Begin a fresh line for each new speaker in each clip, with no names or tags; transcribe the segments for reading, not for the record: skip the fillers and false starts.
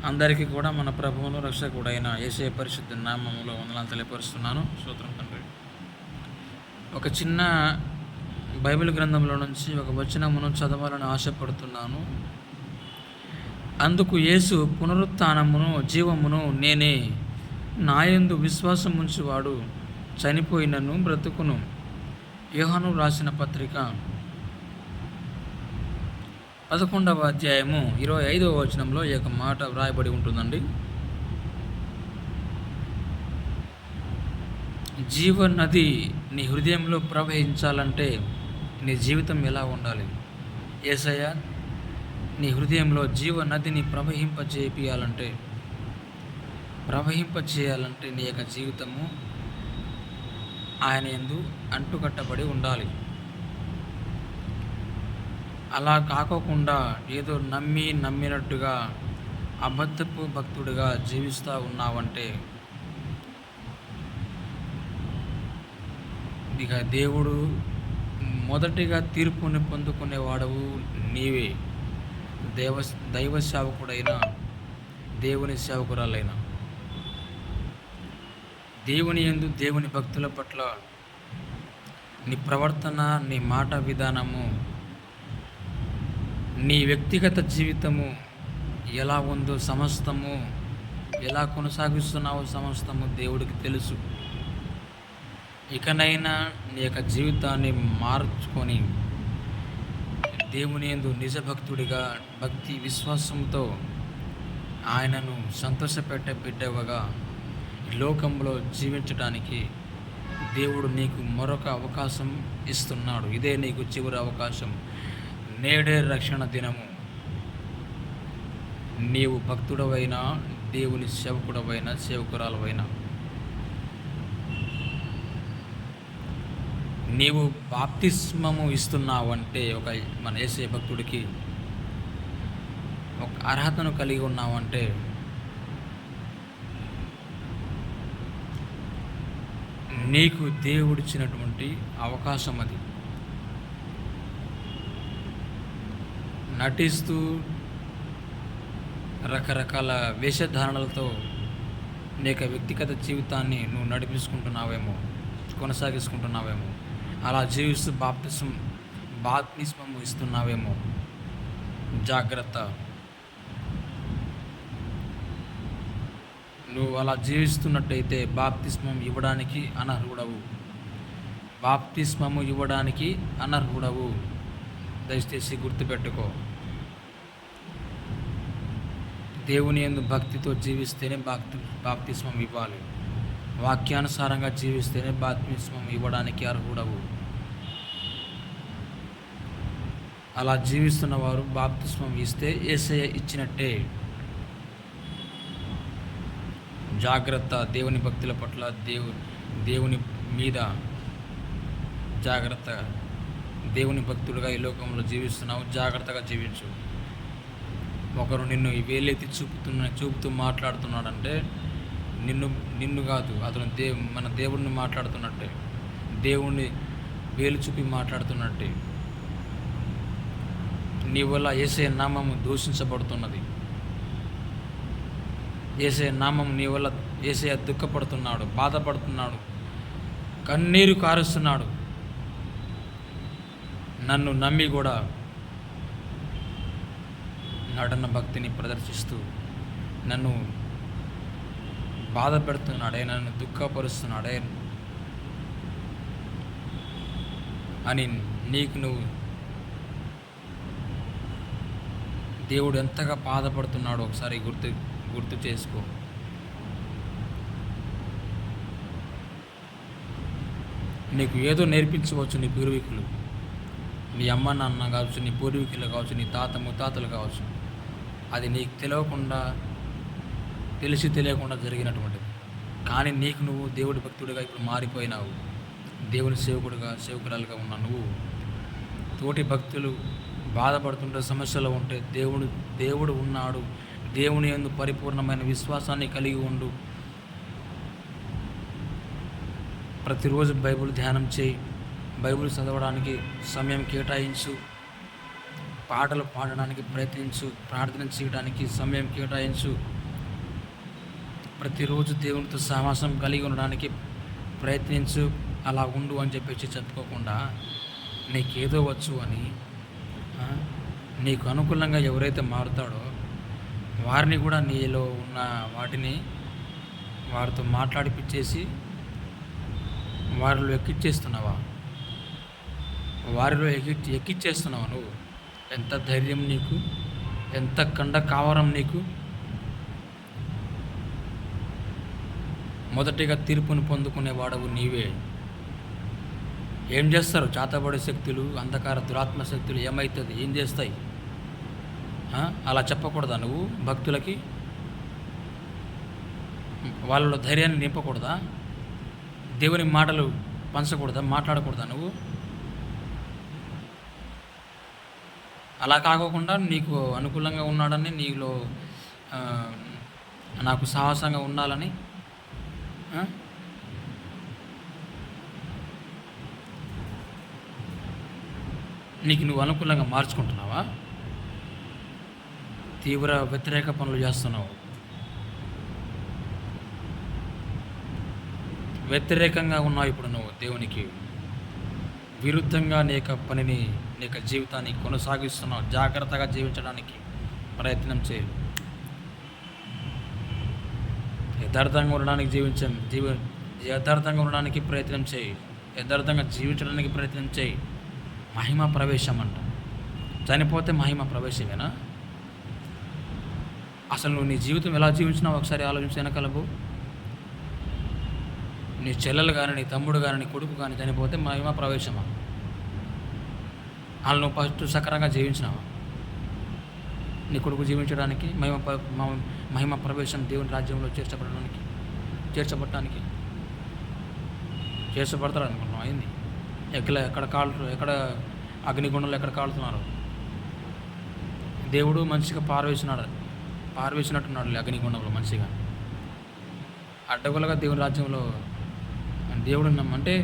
అందరికీ కూడా మన ప్రభువును రక్షకుడైన యేసయ్య పరిశుద్ధ నామములో వందనాలు తెలియపరుస్తున్నాను. స్తోత్రం తండ్రి. ఒక చిన్న బైబిల్ గ్రంథంలో నుంచి ఒక వచనమును చదవాలని ఆశపడుతున్నాను. అందుకు యేసు పునరుత్థానమును జీవమును నేనే, నాయందు విశ్వాసముంచువాడు చనిపోయినను బ్రతుకును. యోహాను రాసిన పత్రిక 11వ అధ్యాయము 25వ వచనంలో ఈ యొక్క మాట వ్రాయబడి ఉంటుందండి. జీవనది నీ హృదయంలో ప్రవహించాలంటే నీ జీవితం ఎలా ఉండాలి? యేసయ్య నీ హృదయంలో జీవనదిని ప్రవహింపచేయాలంటే నీ యొక్క జీవితము ఆయన యందు అంటుకట్టబడి ఉండాలి. అలా కాకోకుండా ఏదో నమ్మినట్టుగా అబద్ధపు భక్తుడిగా జీవిస్తూ ఉన్నావంటే ఇక దేవుడు మొదటిగా తీర్పుని పొందుకునేవాడవు నీవే. దైవ సేవకుడైన దేవుని సేవకురాలైన దేవుని యందు దేవుని భక్తుల పట్ల నీ ప్రవర్తన, నీ మాట విధానము, నీ వ్యక్తిగత జీవితము ఎలా ఉందో సమస్తము, ఎలా కొనసాగిస్తున్నావో సమస్తము దేవుడికి తెలుసు. ఇకనైనా నీ యొక్క జీవితాన్ని మార్చుకొని దేవుని యందు నిజభక్తుడిగా భక్తి విశ్వాసంతో ఆయనను సంతోషపెట్టే బిడ్డవగా ఈ లోకంలో జీవించడానికి దేవుడు నీకు మరొక అవకాశం ఇస్తున్నాడు. ఇదే నీకు చివరి అవకాశం. నేడే రక్షణ దినము. నీవు భక్తుడవైనా, దేవుని సేవకుడవైనా, సేవకురాలవైనా, నీవు బాప్తిస్మము ఇస్తున్నావంటే మన యేసయ్య భక్తుడికి ఒక అర్హతను కలిగి ఉన్నావంటే నీకు దేవుడిచ్చినటువంటి అవకాశం అది. నటిస్తూ రకరకాల వేషధారణలతో నీ యొక్క వ్యక్తిగత జీవితాన్ని నువ్వు కొనసాగించుకుంటున్నావేమో, అలా జీవిస్తూ బాప్తిస్మము ఇస్తున్నావేమో. జాగ్రత్త. నువ్వు అలా జీవిస్తున్నట్టయితే బాప్తిస్మం ఇవ్వడానికి అనర్హుడవు. దయచేసి గుర్తుపెట్టుకో. దేవుని యందు భక్తితో జీవిస్తేనే బాప్తిస్మం ఇవ్వాలి. వాక్యానుసారంగా జీవిస్తేనే బాప్తిస్మం ఇవ్వడానికి అర్హుడవు. అలా జీవిస్తున్న వారు బాప్తిస్మం ఇస్తే యేసయ్య ఇచ్చినట్టే. జాగ్రత్త. దేవుని భక్తుల పట్ల, దేవుని మీద జాగ్రత్త. దేవుని భక్తుడుగా ఈ లోకంలో జీవిస్తున్నావు, జాగ్రత్తగా జీవించు. ఒకరు నిన్ను వేలెత్తి చూపుతూ మాట్లాడుతున్నాడంటే నిన్ను కాదు, అతను మన దేవుడిని మాట్లాడుతున్నట్టే, దేవుణ్ణి వేలు చూపి మాట్లాడుతున్నట్టే. నీ వల్ల యేసయ్య నామము దూషించబడుతున్నది. యేసయ్య నామం నీ వల్ల యేసయ్య దుఃఖపడుతున్నాడు, బాధపడుతున్నాడు, కన్నీరు కారుస్తున్నాడు. నన్ను నమ్మి కూడా నటన భక్తిని ప్రదర్శిస్తూ నన్ను బాధ పెడుతున్నాడే, నన్ను దుఃఖపరుస్తున్నాడే అని నువ్వు దేవుడు ఎంతగా బాధపడుతున్నాడో ఒకసారి గుర్తు చేసుకో. నీకు ఏదో నేర్పించవచ్చు నీ పూర్వీకులు, నీ అమ్మ నాన్న కావచ్చు, నీ పూర్వీకులు కావచ్చు, నీ ముత్తాతలు కావచ్చు. అది నీకు తెలియకుండా జరిగినటువంటిది. కానీ నువ్వు దేవుడి భక్తుడిగా ఇప్పుడు మారిపోయినావు. దేవుని సేవకురాలుగా ఉన్న నువ్వు తోటి భక్తులు బాధపడుతుంటే, సమస్యలు ఉంటే దేవుడు ఉన్నాడు. దేవుని యందు పరిపూర్ణమైన విశ్వాసాన్ని కలిగి ఉండు. ప్రతిరోజు బైబిల్ ధ్యానం చేయి. బైబిల్ చదవడానికి సమయం కేటాయించు. పాటలు పాడడానికి ప్రయత్నించు, ప్రార్థన చేయడానికి సమయం కేటాయించు, ప్రతిరోజు దేవునితో సహవాసం కలిగి ఉండడానికి ప్రయత్నించు, అలా ఉండు అని చెప్పేసి చెప్పుకోకుండా నీకేదో వచ్చు అని నీకు అనుకూలంగా ఎవరైతే మారుతాడో వారిని కూడా నీలో ఉన్న వాటిని వారితో మాట్లాడిపిచ్చేసి వారిలో ఎక్కిచ్చేస్తున్నావా? వారిలో ఎక్కిచ్చేస్తున్నావా నువ్వు? ఎంత ధైర్యం నీకు, ఎంత కండ కావరం నీకు! మొదటిగా తీర్పును పొందుకునేవాడవు నీవే. ఏం చేస్తారు చాతబడే శక్తులు, అంధకార దురాత్మ శక్తులు? ఏమవుతుంది, ఏం చేస్తాయి? అలా చెప్పకూడదా నువ్వు భక్తులకి? వాళ్ళలో ధైర్యాన్ని నింపకూడదా? దేవుని మాటలు పంచకూడదా, మాట్లాడకూడదా నువ్వు? అలా కాకోకుండా నీకు అనుకూలంగా ఉన్నాడని, నీలో నాకు సాహసంగా ఉండాలని నీకు నువ్వు అనుకూలంగా మార్చుకుంటున్నావా? తీవ్ర వ్యతిరేక పనులు చేస్తున్నావు. వ్యతిరేకంగా ఉన్నావు ఇప్పుడు నువ్వు. దేవునికి విరుద్ధంగా నీ యొక్క జీవితాన్ని కొనసాగిస్తున్నావు. జాగ్రత్తగా జీవించడానికి ప్రయత్నం చేయి. యథార్థంగా ఉండడానికి యథార్థంగా ఉండడానికి ప్రయత్నం చేయి. యథార్థంగా జీవించడానికి ప్రయత్నం చేయి. మహిమ ప్రవేశం అంట. చనిపోతే మహిమ ప్రవేశమేనా? అసలు నువ్వు నీ జీవితం ఎలా జీవించినావు ఒకసారి ఆలోచించి వెనకలవు. నీ చెల్లెలు కానీ, నీ తమ్ముడు కానీ, నీ కొడుకు కానీ చనిపోతే మహిమ ప్రవేశమా? వాళ్ళు నువ్వు ఫస్ట్ సక్రంగా జీవించినావా? నీ కొడుకు జీవించడానికి మహిమ ప్రవేశం దేవుని రాజ్యంలో చేర్చబడటానికి చేర్చబడతారు అనుకున్నాం. అయింది. ఎక్కడ అగ్నిగుండంలో ఎక్కడ కాలుతున్నారు? దేవుడు మంచిగా పారవేసినట్టున్నాడు అగ్నిగుండంలో మంచిగా. అడ్డగోలుగా దేవుని రాజ్యంలో దేవుడు అంటే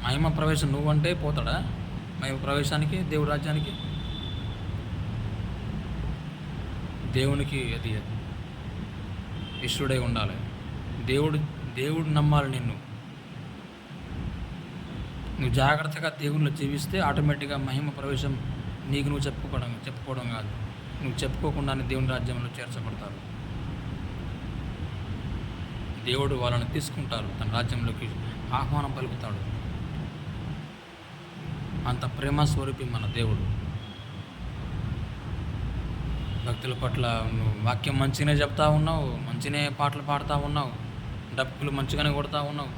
మహిమ ప్రవేశం నువ్వంటే పోతాడా మహిమ ప్రవేశానికి, దేవుడి రాజ్యానికి? దేవునికి అది ఇష్టడై ఉండాలి. దేవుడు నమ్మాలి నిన్ను. నువ్వు జాగ్రత్తగా దేవునిలో జీవిస్తే ఆటోమేటిక్గా మహిమ ప్రవేశం నీకు నువ్వు చెప్పుకోవడం కాదు, నువ్వు చెప్పుకోకుండానే దేవుని రాజ్యంలో చేర్చబడతారు. దేవుడు వాళ్ళని తీసుకుంటారు, తన రాజ్యంలోకి ఆహ్వానం పలుకుతాడు. అంత ప్రేమ స్వరూపి మన దేవుడు. భక్తుల పట్ల నువ్వు వాక్యం మంచిగానే చెప్తా ఉన్నావు, మంచిగానే పాటలు పాడుతూ ఉన్నావు, డప్పులు మంచిగానే కొడతా ఉన్నావు,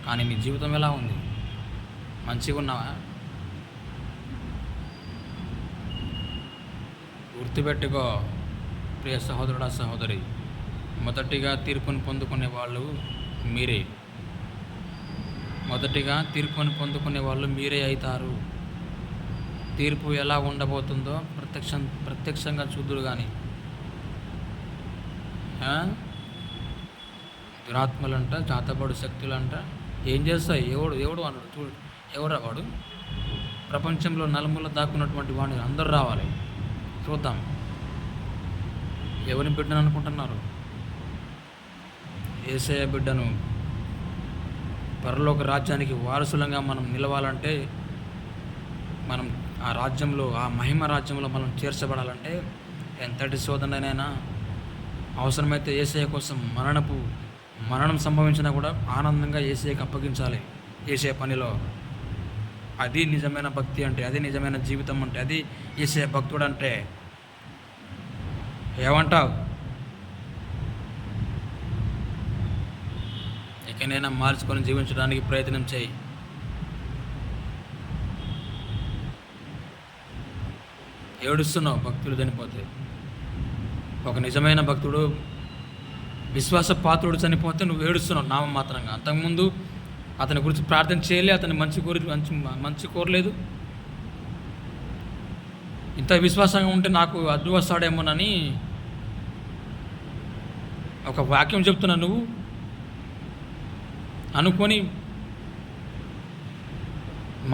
కానీ నీ జీవితం ఎలా ఉంది? మంచిగా ఉన్నావా? గుర్తుపెట్టుకో ప్రియ సహోదరుడా, సహోదరి, మొదటిగా తీర్పును పొందుకునే వాళ్ళు మీరే. అవుతారు. తీర్పు ఎలా ఉండబోతుందో ప్రత్యక్షంగా చూద్దురు. కానీ దురాత్మలంట, చాతబడు శక్తులంట ఏం చేస్తాయి? ఎవడు అన్నాడు చూడు. ఎవరా వాడు? ప్రపంచంలో నలుమూల దాక్కున్నటువంటి వాడిని అందరూ రావాలి, చూద్దాం. ఎవరిని బిడ్డను అనుకుంటున్నారు? యేసయ్య బిడ్డను. పరలోక రాజ్యానికి వారసులంగా మనం నిలవాలంటే, మనం ఆ రాజ్యంలో, ఆ మహిమ రాజ్యంలో మనం చేర్చబడాలంటే ఎంతటి శోధనైనా అవసరమైతే యేసయ్య కోసం మరణం సంభవించినా కూడా ఆనందంగా యేసయ్యకి అప్పగించాలి. యేసయ్య పనిలో అది నిజమైన భక్తి అంటే, అది నిజమైన జీవితం అంటే, అది యేసయ్య భక్తుడు అంటే. ఏమంటావు? ఇకనైనా మార్చుకొని జీవించడానికి ప్రయత్నం చేయి. ఏడుస్తున్నావు భక్తులు చనిపోతే. ఒక నిజమైన భక్తుడు, విశ్వాస పాత్రుడు చనిపోతే నువ్వు ఏడుస్తున్నావు నామమాత్రంగా. అంతకుముందు అతని గురించి ప్రార్థన చేయలే, అతని మంచి కోరలేదు. ఇంత విశ్వాసంగా ఉంటే నాకు అడ్డు వస్తాడేమోనని ఒక వాక్యం చెప్తున్నా నువ్వు అనుకొని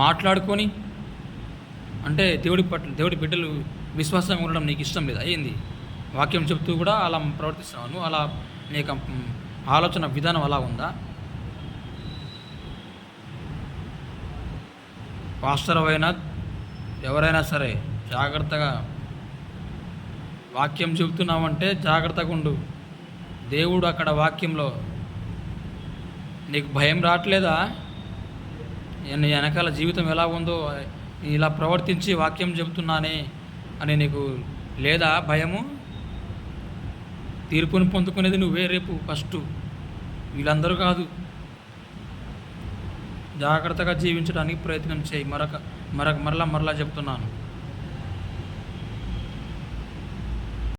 మాట్లాడుకొని అంటే దేవుడి బిడ్డలు విశ్వాసంగా ఉండడం నీకు ఇష్టం లేదు అయ్యింది. వాక్యం చెప్తూ కూడా అలా ప్రవర్తిస్తున్నావు నువ్వు. అలా నీకు ఆలోచన విధానం అలా ఉందా? పాస్టర్ అయినా ఎవరైనా సరే జాగ్రత్తగా వాక్యం చెబుతున్నావంటే జాగ్రత్తగా ఉండు. దేవుడు అక్కడ వాక్యంలో నీకు భయం రావట్లేదా? నీ వెనకాల జీవితం ఎలా ఉందో ఇలా ప్రవర్తించి వాక్యం చెబుతున్నానే అని నీకు లేదా భయము? తీర్పును పొందుకునేది నువ్వే రేపు ఫస్ట్, వీళ్ళందరూ కాదు. జాగ్రత్తగా జీవించడానికి ప్రయత్నం చేయి. మరలా చెప్తున్నాను.